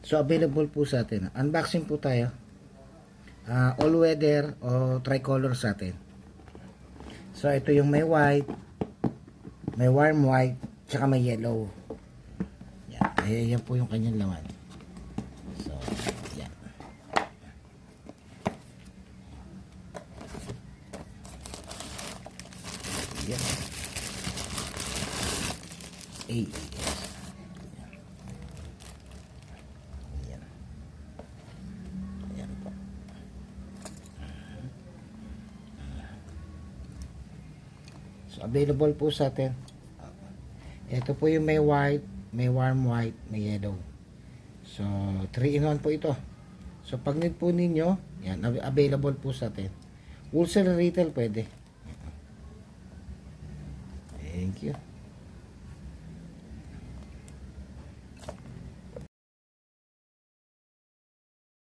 So available po sa atin. Unboxing po tayo. All weather o tricolor sa atin. So ito yung may white, may warm white, tsaka may yellow. Yan. Ayan po yung kanyang laman. So yan. Yan. AES. Yan. Yan po. So available po sa atin. Ito po yung may white, may warm white, may yellow. So 3-in-1 po ito. So pag need po ninyo, yan, available po sa atin. Wholesale retail pwede. Thank you.